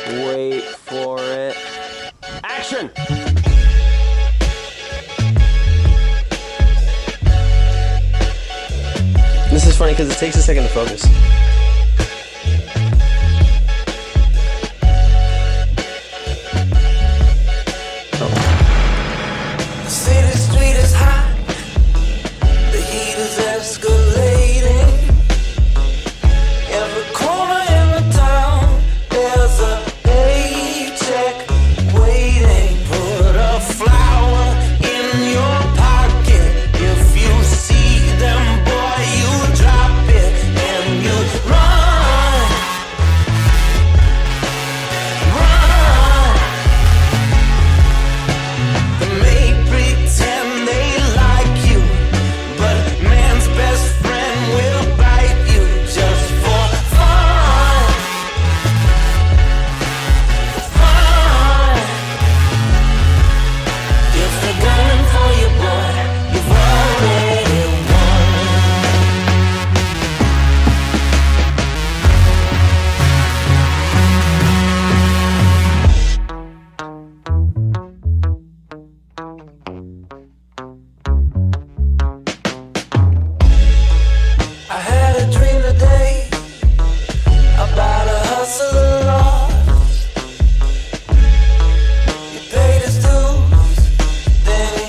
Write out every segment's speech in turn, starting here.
Wait for it. Action! This is funny because it takes a second to focus. The city street is hot, the heat is escalating. Every corner in the town, there's a paycheck waiting. Put a flower in your pocket. If you see them, boy, you drop it and you run, run. They may pretend they like you, but man's best friend will bite you just for fun. Fun. If they're gunning for you, boy, you've already won. I had a dream today about a hustler lost. He paid his dues, then he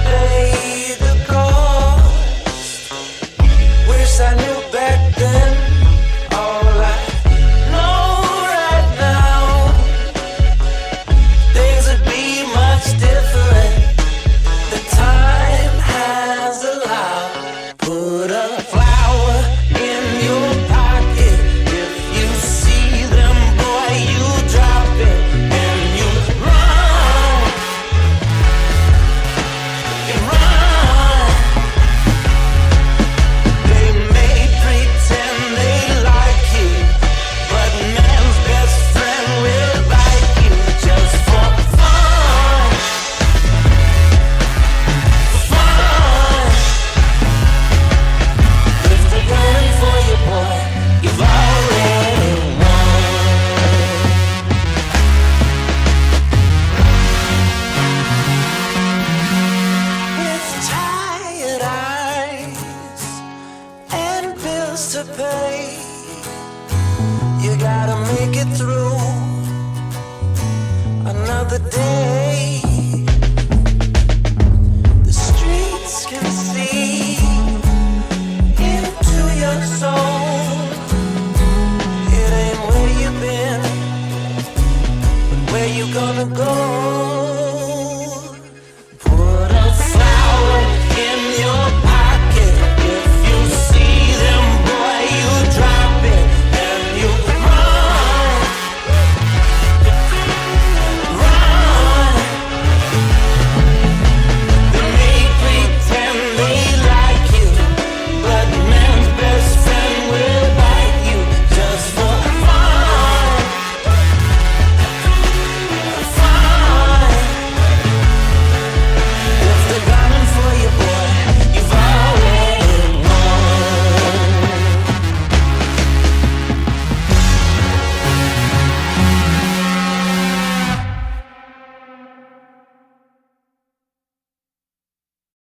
paid the cost. Wish I knew back then all I know right now. Things would be much different. The time has allowed. Put a flower in your pocket. If you see them, boy, you drop it and you run. You run. They may pretend they like you, but man's best friend will bite you just for fun. Fun. If they're gunning for you, boy, you've already won. With tired eyes and bills to pay, you gotta make it through another day. The streets can see into your soul. It ain't where you've been, but where you gonna go.